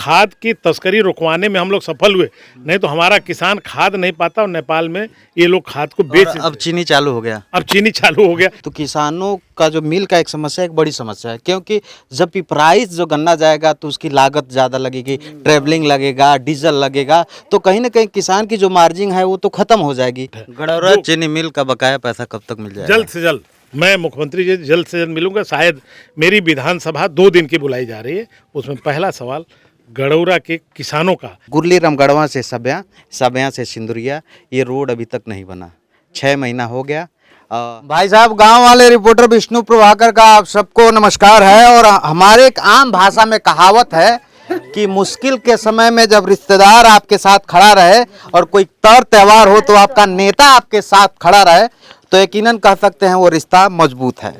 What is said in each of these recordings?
खाद की तस्करी रुकवाने में हम लोग सफल हुए, नहीं तो हमारा किसान खाद नहीं पाता और नेपाल में ये लोग खाद को बेच और देते। अब चीनी चालू हो गया। अब चीनी चालू हो गया। तो किसानों का जो मिल का एक समस्या, एक बड़ी समस्या है, क्योंकि जब भी प्राइस जो गन्ना जाएगा तो उसकी लागत ज़्यादा लगेगी, ट्रैवलिंग लगेगा, डीजल लगेगा, तो कहीं ना कहीं किसान की जो मार्जिन है वो तो खत्म हो जाएगी। गडौरा चीनी मिल का बकाया पैसा कब तक मिल जाएगा? जल्द से जल्द मैं मुख्यमंत्री जी जल्द से जल्द मिलूंगा। शायद मेरी विधानसभा 2 दिन की बुलाई जा रही है, उसमें पहला सवाल गडौरा के किसानों का। गुरली रामगढ़वा से सब्या, सब्या से सिंदुरिया, ये रोड अभी तक नहीं बना, 6 महीना हो गया। भाई साहब, गांव वाले रिपोर्टर विष्णु प्रभाकर का आप सबको नमस्कार है। और हमारे एक आम भाषा में कहावत है कि मुश्किल के समय में जब रिश्तेदार आपके साथ खड़ा रहे और कोई तर त्योहार हो तो आपका नेता आपके साथ खड़ा रहे, तो यकीनन कह सकते हैं वो रिश्ता मजबूत है।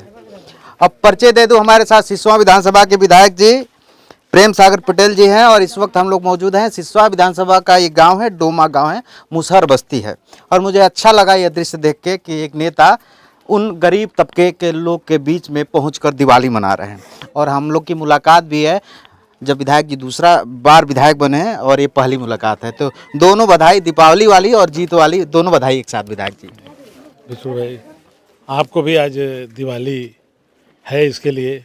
अब परिचय दे दूं, हमारे साथ सिसवा विधानसभा के विधायक जी प्रेम सागर पटेल जी हैं और इस वक्त हम लोग मौजूद हैं। सिसवा विधानसभा का ये गांव है, डोमा गांव है, मुसहर बस्ती है। और मुझे अच्छा लगा ये दृश्य देख के कि एक नेता उन गरीब तबके के लोग के बीच में पहुंचकर दिवाली मना रहे हैं। और हम लोग की मुलाकात भी है जब विधायक जी दूसरा बार विधायक बने हैं और ये पहली मुलाकात है, तो दोनों बधाई, दीपावली वाली और जीत वाली, दोनों बधाई एक साथ विधायक जी। विष्णु भाई, आपको भी आज दिवाली है, इसके लिए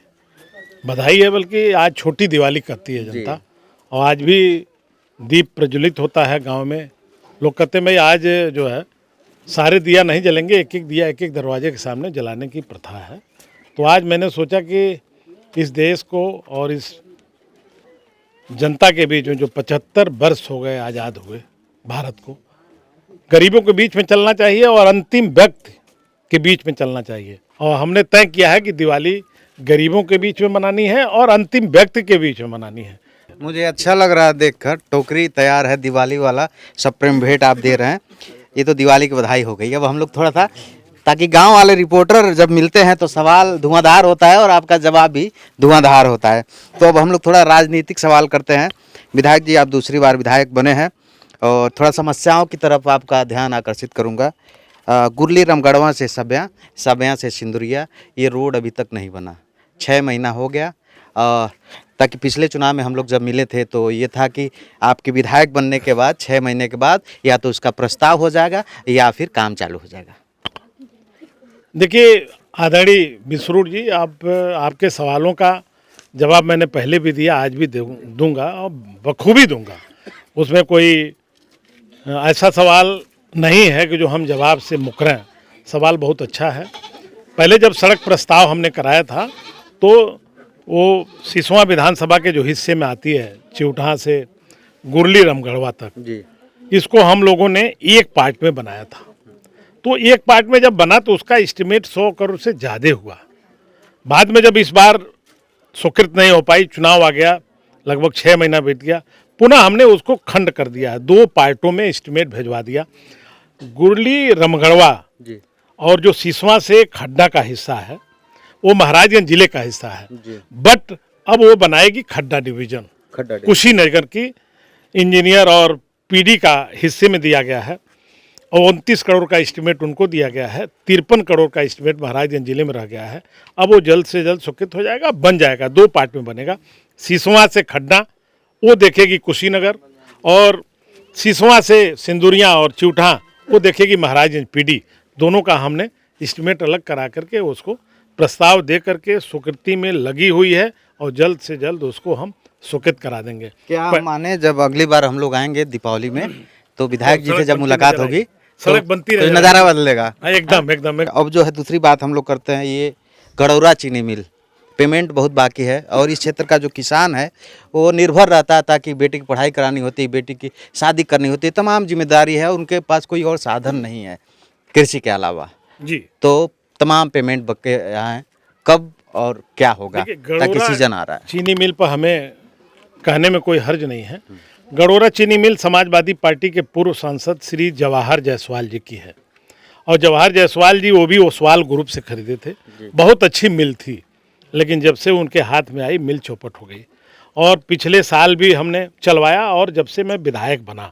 बधाई है। बल्कि आज छोटी दिवाली करती है जनता, और आज भी दीप प्रज्वलित होता है गांव में। लोग कहते हैं भाई आज जो है सारे दिया नहीं जलेंगे, एक एक दिया एक एक दरवाजे के सामने जलाने की प्रथा है। तो आज मैंने सोचा कि इस देश को और इस जनता के बीच में जो 75 वर्ष हो गए आज़ाद हुए भारत को, गरीबों के बीच में चलना चाहिए और अंतिम व्यक्ति के बीच में चलना चाहिए। और हमने तय किया है कि दिवाली गरीबों के बीच में मनानी है और अंतिम व्यक्ति के बीच में मनानी है। मुझे अच्छा लग रहा है देखकर, टोकरी तैयार है दिवाली वाला, सब प्रेम भेंट आप दे रहे हैं, ये तो दिवाली की बधाई हो गई। अब हम लोग थोड़ा सा, ताकि गांव वाले रिपोर्टर जब मिलते हैं तो सवाल धुआंधार होता है और आपका जवाब भी धुआंधार होता है, तो अब हम लोग थोड़ा राजनीतिक सवाल करते हैं। विधायक जी, आप दूसरी बार विधायक बने हैं और थोड़ा समस्याओं की तरफ आपका ध्यान आकर्षित करूँगा। गुरली रामगढ़वा से सब्या, सब्या से सिंदुरिया, ये रोड अभी तक नहीं बना, 6 महीना हो गया। ताकि पिछले चुनाव में हम लोग जब मिले थे तो ये था कि आपके विधायक बनने के बाद 6 महीने के बाद या तो उसका प्रस्ताव हो जाएगा या फिर काम चालू हो जाएगा। देखिए आदरणीय विष्णु जी, आपके सवालों का जवाब मैंने पहले भी दिया, आज भी दूंगा और बखूबी दूंगा। उसमें कोई ऐसा सवाल नहीं है कि जो हम जवाब से मुकरें। सवाल बहुत अच्छा है। पहले जब सड़क प्रस्ताव हमने कराया था तो वो सिसवा विधानसभा के जो हिस्से में आती है, चिउठा से गुरली रामगढ़वा तक जी, इसको हम लोगों ने एक पार्ट में बनाया था। तो एक पार्ट में जब बना तो उसका एस्टिमेट 100 करोड़ से ज़्यादा हुआ। बाद में जब इस बार स्वीकृत नहीं हो पाई, चुनाव आ गया, लगभग 6 महीना बीत गया, पुनः हमने उसको खंड कर दिया है, 2 पार्टों में एस्टिमेट भिजवा दिया। गुरली रामगढ़वा जी, और जो सिसवा से खड्डा का हिस्सा है वो महाराजगंज जिले का हिस्सा है, बट अब वो बनाएगी खड्डा डिवीजन, कुशीनगर की इंजीनियर और पीडी का हिस्से में दिया गया है। और 29 करोड़ का एस्टिमेट उनको दिया गया है, 53 करोड़ का एस्टिमेट महाराजगंज जिले में रह गया है। अब वो जल्द से जल्द स्वीकृत हो जाएगा, बन जाएगा, 2 पार्ट में बनेगा। सिसवा से खड्डा वो देखेगी कुशीनगर, और सिसवा से सिंदुरिया और चिउठा वो देखेगी महाराजगंज पीडी। दोनों का हमने एस्टिमेट अलग करा करके उसको प्रस्ताव दे करके स्वीकृति में लगी हुई है और जल्द से जल्द उसको हम स्वीकृत करा देंगे। क्या माने जब अगली बार हम लोग आएंगे दीपावली में तो विधायक जी से जब मुलाकात होगी सड़क बनती रहेगी, नज़ारा बदलेगा। एकदम एकदम। अब जो है दूसरी बात हम लोग करते हैं, ये गडौरा चीनी मिल पेमेंट बहुत बाकी है और इस क्षेत्र का जो किसान है वो निर्भर रहता है, ताकि बेटी की पढ़ाई करानी होती है, बेटी की शादी करनी होती है, तमाम जिम्मेदारी है, उनके पास कोई और साधन नहीं है कृषि के अलावा जी। तो तमाम पेमेंट बके यहाँ हैं, कब और क्या होगा, ताकि सीजन आ रहा है। चीनी मिल पर हमें कहने में कोई हर्ज नहीं है। गडौरा चीनी मिल समाजवादी पार्टी के पूर्व सांसद श्री जवाहर जायसवाल जी की है, और जवाहर जायसवाल जी वो भी ओसवाल ग्रुप से खरीदे थे। बहुत अच्छी मिल थी, लेकिन जब से उनके हाथ में आई मिल चौपट हो गई। और पिछले साल भी हमने चलवाया, और जब से मैं विधायक बना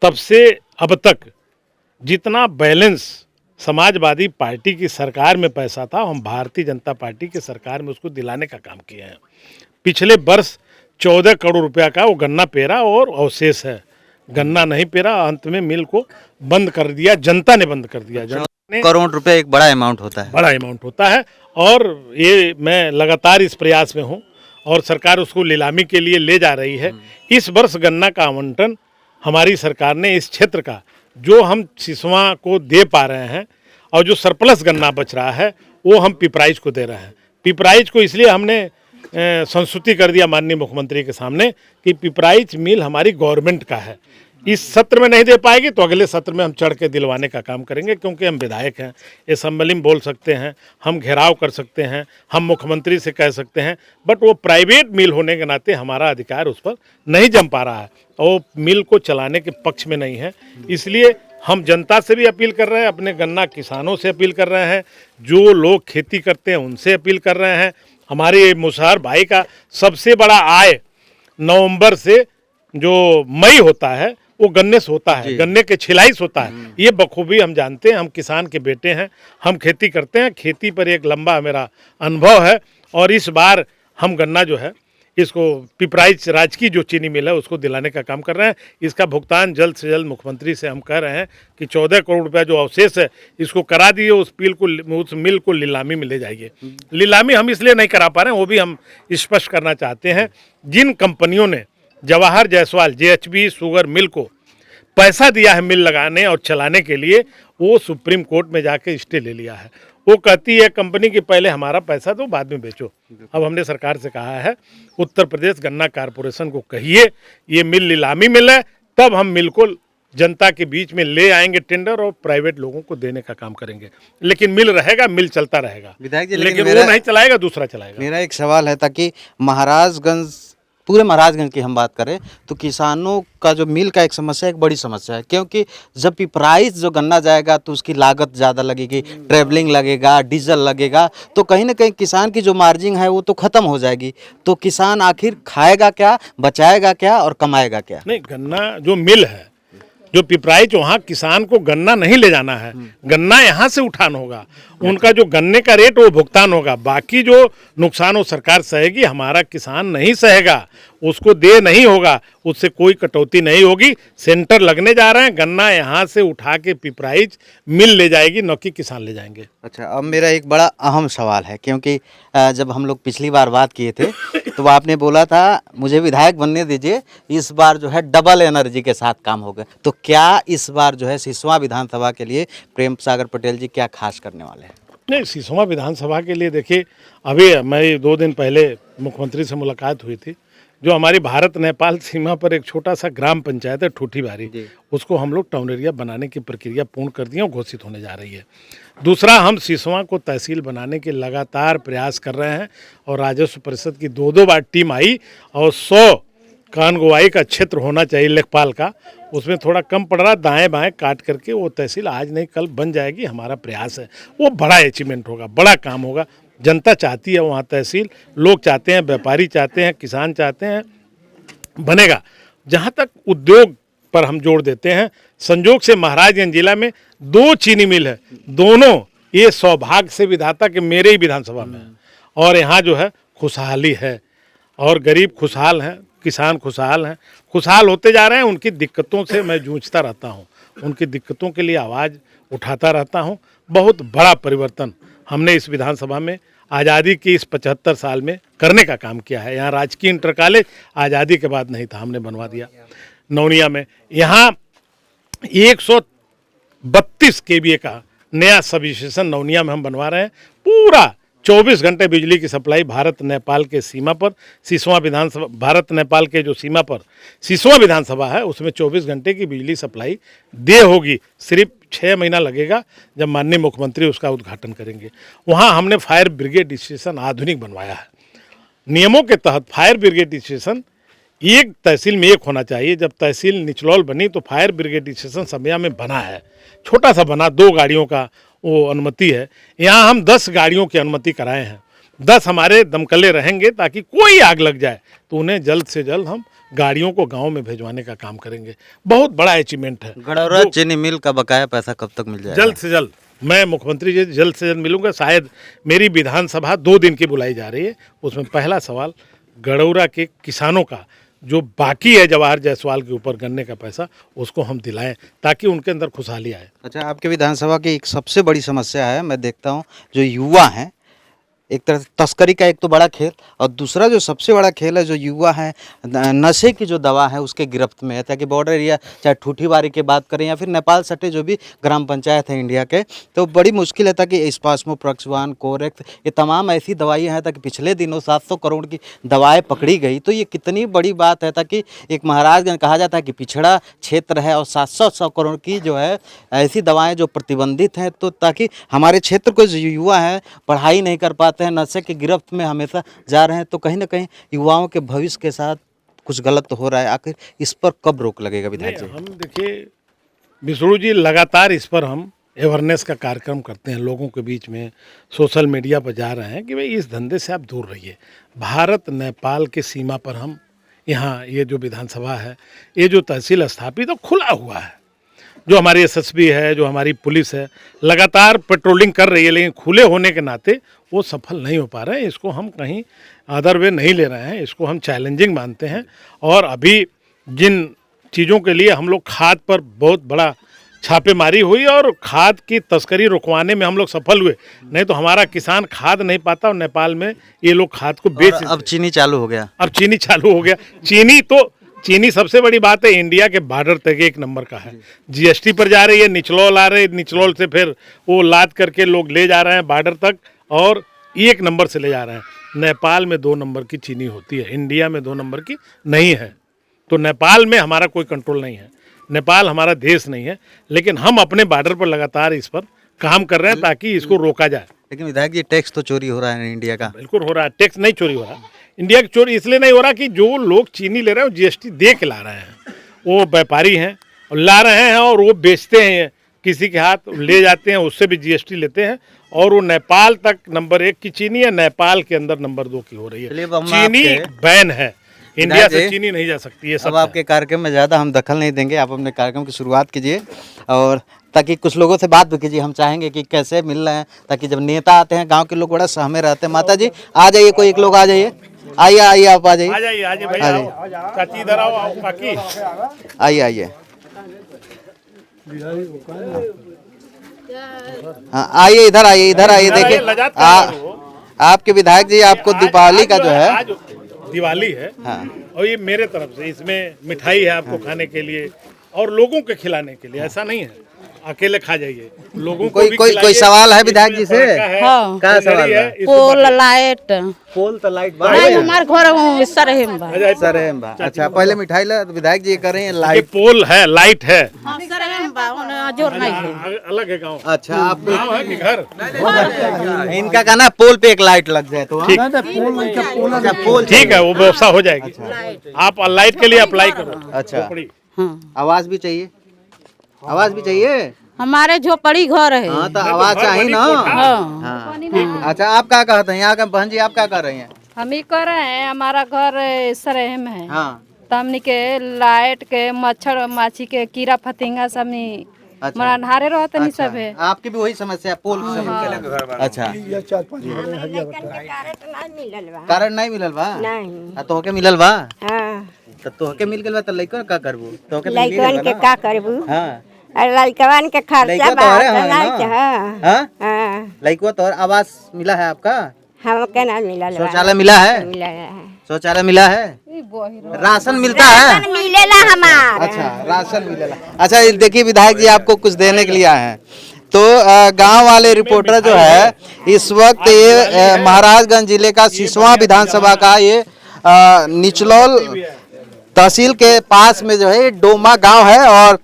तब से अब तक जितना बैलेंस समाजवादी पार्टी की सरकार में पैसा था, हम भारतीय जनता पार्टी की सरकार में उसको दिलाने का काम किए हैं। पिछले वर्ष 14 करोड़ रुपया का वो गन्ना पेरा और अवशेष है, गन्ना नहीं पेरा। अंत में मिल को बंद कर दिया, जनता ने बंद कर दिया। जनता ने, करोड़ रुपए एक बड़ा अमाउंट होता है, बड़ा अमाउंट होता है। और ये मैं लगातार इस प्रयास में हूँ और सरकार उसको नीलामी के लिए ले जा रही है। इस वर्ष गन्ना का आवंटन हमारी सरकार ने इस क्षेत्र का जो हम सिसवा को दे पा रहे हैं और जो सरप्लस गन्ना बच रहा है वो हम पिपराइच को दे रहे हैं। पिपराइच को इसलिए हमने संस्तुति कर दिया माननीय मुख्यमंत्री के सामने कि पिपराइच मिल हमारी गवर्नमेंट का है। इस सत्र में नहीं दे पाएगी तो अगले सत्र में हम चढ़ के दिलवाने का काम करेंगे, क्योंकि हम विधायक हैं, असेंबली में बोल सकते हैं, हम घेराव कर सकते हैं, हम मुख्यमंत्री से कह सकते हैं, बट वो प्राइवेट मिल होने के नाते हमारा अधिकार उस पर नहीं जम पा रहा है और मिल को चलाने के पक्ष में नहीं है। इसलिए हम जनता से भी अपील कर रहे हैं, अपने गन्ना किसानों से अपील कर रहे हैं, जो लोग खेती करते हैं उनसे अपील कर रहे हैं। हमारे मुसहर भाई का सबसे बड़ा आय नवंबर से जो मई होता है वो गन्ने से होता है, गन्ने के छिलाई से होता है। ये बखूबी हम जानते हैं, हम किसान के बेटे हैं, हम खेती करते हैं, खेती पर एक लंबा मेरा अनुभव है। और इस बार हम गन्ना जो है इसको पिपराइच राजकीय जो चीनी मिल है उसको दिलाने का काम कर रहे हैं। इसका भुगतान जल्द से जल्द मुख्यमंत्री से हम कह रहे हैं कि 14 करोड़ रुपया जो अवशेष है इसको करा दिए, उस मिल को नीलामी में ले जाइए। नीलामी हम इसलिए नहीं करा पा रहे हैं, वो भी हम स्पष्ट करना चाहते हैं। जिन कंपनियों ने Jawahar Jaiswal JHB sugar mill को पैसा दिया है मिल लगाने और चलाने के लिए, वो सुप्रीम कोर्ट में जाके स्टे ले लिया है। वो कहती है कंपनी कि पहले हमारा पैसा दो बाद में बेचो। अब हमने सरकार से कहा है उत्तर प्रदेश गन्ना कारपोरेशन को कहिए ये मिल नीलामी मिल है, तब हम मिल को जनता के बीच में ले आएंगे टेंडर और प्राइवेट लोगों को देने का काम करेंगे। लेकिन मिल रहेगा, मिल चलता रहेगा विधायक जी। लेकिन वो नहीं चलाएगा, दूसरा चलाएगा। मेरा एक सवाल है, ताकि महाराजगंज, पूरे महाराजगंज की हम बात करें तो किसानों का जो मिल का एक समस्या, एक बड़ी समस्या है, क्योंकि जब पिपराइच जो गन्ना जाएगा तो उसकी लागत ज़्यादा लगेगी, ट्रैवलिंग लगेगा, डीजल लगेगा, तो कहीं ना कहीं किसान की जो मार्जिन है वो तो ख़त्म हो जाएगी। तो किसान आखिर खाएगा क्या, बचाएगा क्या और कमाएगा क्या? नहीं, गन्ना जो मिल है, जो पिपराइच, वहाँ किसान को गन्ना नहीं ले जाना है, गन्ना यहाँ से उठान होगा, उनका जो गन्ने का रेट वो भुगतान होगा। बाकी जो नुकसान वो सरकार सहेगी, हमारा किसान नहीं सहेगा, उसको दे नहीं होगा, उससे कोई कटौती नहीं होगी। सेंटर लगने जा रहे हैं, गन्ना यहाँ से उठा के पिपराइच मिल ले जाएगी, न कि किसान ले जाएंगे। अच्छा, अब मेरा एक बड़ा अहम सवाल है, क्योंकि जब हम लोग पिछली बार बात किए थे तो आपने बोला था मुझे विधायक बनने दीजिए, इस बार जो है डबल एनर्जी के साथ काम होगा। तो क्या इस बार जो है सिसवा विधानसभा के लिए प्रेम सागर पटेल जी क्या खास करने वाले हैं? नहीं, सिसवा विधानसभा के लिए देखिए, अभी मैं 2 दिन पहले मुख्यमंत्री से मुलाकात हुई थी। जो हमारी भारत नेपाल सीमा पर एक छोटा सा ग्राम पंचायत है ठूठीबारी, उसको हम लोग टाउन एरिया बनाने की प्रक्रिया पूर्ण कर दी और घोषित होने जा रही है। दूसरा, हम सिसवा को तहसील बनाने के लगातार प्रयास कर रहे हैं और राजस्व परिषद की 2 बार टीम आई और 100 कानगोवाई का क्षेत्र होना चाहिए लेखपाल का, उसमें थोड़ा कम पड़ रहा, दाएं बाएं काट करके वो तहसील आज नहीं कल बन जाएगी। हमारा प्रयास है, वो बड़ा अचीवमेंट होगा, बड़ा काम होगा। जनता चाहती है वहाँ तहसील, लोग चाहते हैं, व्यापारी चाहते हैं, किसान चाहते हैं, बनेगा। जहाँ तक उद्योग पर हम जोड़ देते हैं, संजोग से महाराजगंज जिला में 2 चीनी मिल है, दोनों ये सौभाग्य से विधाता के मेरे ही विधानसभा में है। और यहाँ जो है खुशहाली है और गरीब खुशहाल हैं, किसान खुशहाल हैं, खुशहाल होते जा रहे हैं। उनकी दिक्कतों से मैं जूझता रहता हूँ, उनकी दिक्कतों के लिए आवाज़ उठाता रहता हूँ। बहुत बड़ा परिवर्तन हमने इस विधानसभा में आज़ादी की इस 75 साल में करने का काम किया है। यहाँ राजकीय इंटर कॉलेज आज़ादी के बाद नहीं था, हमने बनवा दिया। नौनिया में यहाँ 132 KVA का नया सब स्टेशन नौनिया में हम बनवा रहे हैं। पूरा 24 घंटे बिजली की सप्लाई भारत नेपाल के सीमा पर सिसवा विधानसभा, भारत नेपाल के जो सीमा पर सिसवा विधानसभा है उसमें 24 घंटे की बिजली सप्लाई दे होगी। सिर्फ 6 महीना लगेगा जब माननीय मुख्यमंत्री उसका उद्घाटन करेंगे। वहाँ हमने फायर ब्रिगेड स्टेशन आधुनिक बनवाया है। नियमों के तहत फायर ब्रिगेड स्टेशन एक तहसील में एक होना चाहिए। जब तहसील निचलौल बनी तो फायर ब्रिगेड स्टेशन समया में बना है, छोटा सा बना, 2 गाड़ियों का वो अनुमति है। यहाँ हम 10 गाड़ियों की अनुमति कराए हैं। 10 हमारे दमकले रहेंगे ताकि कोई आग लग जाए तो उन्हें जल्द से जल्द हम गाड़ियों को गांव में भिजवाने का काम करेंगे। बहुत बड़ा अचीवमेंट है। गड़ौरा चीनी मिल का बकाया पैसा कब तक मिल जाएगा? जल्द से जल्द मैं मुख्यमंत्री जी जल्द से जल्द मिलूंगा। शायद मेरी विधानसभा 2 दिन की बुलाई जा रही है, उसमें पहला सवाल गडौरा के किसानों का जो बाकी है जवाहर जायसवाल के ऊपर गन्ने का पैसा, उसको हम दिलाएं ताकि उनके अंदर खुशहाली आए। अच्छा, आपके विधानसभा की एक सबसे बड़ी समस्या है, मैं देखता हूँ जो युवा हैं, एक तरह से तस्करी का एक तो बड़ा खेल, और दूसरा जो सबसे बड़ा खेल है जो युवा है नशे की जो दवा है उसके गिरफ्त में है। ताकि बॉर्डर एरिया चाहे ठूठीवारी की बात करें या फिर नेपाल सटे जो भी ग्राम पंचायत है इंडिया के, तो बड़ी मुश्किल है ताकि स्पास्मो, प्रक्सवान, कोरेक्स, ये तमाम ऐसी दवाइयाँ हैं ताकि पिछले दिनों 700 करोड़ की दवाएँ पकड़ी गई। तो ये कितनी बड़ी बात है ताकि एक महाराजगंज कहा जाता है कि पिछड़ा क्षेत्र है और 700 करोड़ की जो है ऐसी दवाएँ जो प्रतिबंधित हैं, तो ताकि हमारे क्षेत्र को जो युवा हैं पढ़ाई नहीं कर पाते हैं, नशे की गिरफ्त में हमेशा जा रहे हैं, तो कहीं ना कहीं युवाओं के भविष्य के साथ कुछ गलत हो रहा है। आखिर इस पर कब रोक लगेगा विधायक जी? हम देखिए विष्णु जी, लगातार इस पर हम अवेयरनेस का कार्यक्रम करते हैं, लोगों के बीच में सोशल मीडिया पर जा रहे हैं कि भाई इस धंधे से आप दूर रहिए। भारत नेपाल के सीमा पर हम यहाँ ये जो विधानसभा है, ये जो तहसील स्थापित तो खुला हुआ है, जो हमारी एसएसबी है, जो हमारी पुलिस है, लगातार पेट्रोलिंग कर रही है, लेकिन खुले होने के नाते वो सफल नहीं हो पा रहे हैं। इसको हम कहीं अदर वे नहीं ले रहे हैं, इसको हम चैलेंजिंग मानते हैं। और अभी जिन चीज़ों के लिए हम लोग खाद पर बहुत बड़ा छापेमारी हुई और खाद की तस्करी रुकवाने में हम लोग सफल हुए, नहीं तो हमारा किसान खाद नहीं पाता और नेपाल में ये लोग खाद को बेच। अब चीनी चालू हो गया, अब चीनी चालू हो गया। चीनी सबसे बड़ी बात है, इंडिया के बॉर्डर तक एक नंबर का है। जीएसटी पर जा रही है, निचलौल आ रहे, निचलौल से फिर वो लाद करके लोग ले जा रहे हैं बॉर्डर तक और एक नंबर से ले जा रहे हैं। नेपाल में 2 नंबर की चीनी होती है, इंडिया में 2 नंबर की नहीं है। तो नेपाल में हमारा कोई कंट्रोल नहीं है, नेपाल हमारा देश नहीं है, लेकिन हम अपने बॉर्डर पर लगातार इस पर काम कर रहे हैं ताकि इसको रोका जाए। लेकिन विधायक जी टैक्स तो चोरी हो रहा है इंडिया का। बिल्कुल हो रहा है, टैक्स नहीं चोरी हो रहा। इंडिया की चोरी इसलिए नहीं हो रहा कि जो लोग चीनी ले रहे हैं वो जीएसटी दे के ला रहे हैं, वो व्यापारी हैं और ला रहे हैं और वो बेचते हैं, किसी के हाथ ले जाते हैं, उससे भी जीएसटी लेते हैं और वो नेपाल तक नंबर 1 की चीनी है, नेपाल के अंदर नंबर 2 की हो रही है। चीनी बैन है, इंडिया से चीनी नहीं जा सकती है। अब आपके कार्यक्रम में ज़्यादा हम दखल नहीं देंगे, आप अपने कार्यक्रम की शुरुआत कीजिए और ताकि कुछ लोगों से बात भी कीजिए। हम चाहेंगे कि कैसे मिल रहे हैं ताकि जब नेता आते हैं गांव के लोग बड़ा सहमे रहते हैं। माता जी आ जाइए, कोई एक लोग आ जाइए, आइए आप आ जाइए, आइए भैया, चाची इधर आओ, काकी आइए, हाँ आइए, इधर आइए देखिए आपके विधायक जी, आपको दीपावली का जो है दिवाली है, हाँ, और ये मेरे तरफ से इसमें मिठाई है आपको खाने के लिए और लोगों के खिलाने के लिए। ऐसा नहीं है अकेले खा जाइए, लोगों को भी कोई सवाल है विधायक जी से? हाँ, क्या सवाल है? पोल लाइट हमारे घर सरहेम बा। सरहेम बा। अच्छा, पहले मिठाई ला विधायक जी कर रहे हैं, लाइट पोल है, लाइट है, सरहेम बा, उन्हें जोर नहीं है। अलग है गाँव। अच्छा, आप गाँव है कि घर? इनका कहना पोल पे एक लाइट लग जाए तो ठीक, पोल ठीक है, वो व्यवस्था हो जाएगी। आप लाइट के लिए अप्लाई करो। अच्छा, आवाज भी चाहिए, आवाज भी चाहिए। हमारे झोपड़ी घर है। हाँ तो आवाज चाहिए ना। हाँ। अच्छा, आप क्या कहते हैं यहाँ का बहन जी, आप क्या कर रही हैं? हम ही कर रहे हैं, हमारा घर सरहेम है। हाँ, तो हमनी के लाइट के, मच्छर माछी के, कीड़ा फतिंगा सब नहारे रहते नहीं सब है। आपकी भी वही समस्या, पोल की समस्या। अच्छा, कारण नहीं मिलल बा? तो होके मिलल बा? तो होके मिल गइल बा, तो लइकन का करबू? तो होके लइकन के का करबू? हाँ, लइकवन के खर्चा लइकवा तो आवास मिला है आपका? हमके ना मिला। शौचालय मिला है? शौचालय मिला है? राशन मिलता है? मिलेला हमार। अच्छा, राशन मिलेला। अच्छा, देखिए विधायक जी आपको कुछ देने के लिए आए हैं। तो गांव वाले रिपोर्टर जो है इस वक्त ये महाराजगंज जिले का सिसवा विधानसभा का ये निचलौल तहसील के पास में जो है डोमा गांव है और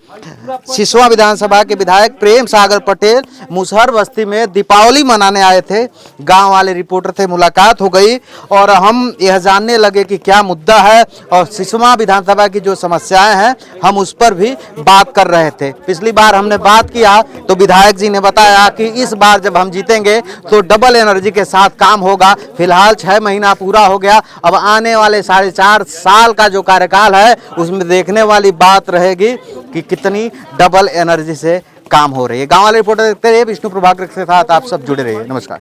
सिसवा विधानसभा के विधायक प्रेम सागर पटेल मुसहर बस्ती में दीपावली मनाने आए थे। गांव वाले रिपोर्टर थे, मुलाकात हो गई और हम यह जानने लगे कि क्या मुद्दा है और सिसवा विधानसभा की जो समस्याएं हैं हम उस पर भी बात कर रहे थे। पिछली बार हमने बात किया तो विधायक जी ने बताया कि इस बार जब हम जीतेंगे तो डबल एनर्जी के साथ काम होगा। फिलहाल 6 महीना पूरा हो गया, अब आने वाले 4.5 साल का जो कार्यकाल है उसमें देखने वाली बात रहेगी कि कितनी डबल एनर्जी से काम हो रही है। गांव वाले रिपोर्टर देखते रहिए, विष्णु प्रभाकर के साथ आप सब जुड़े रहिए। नमस्कार।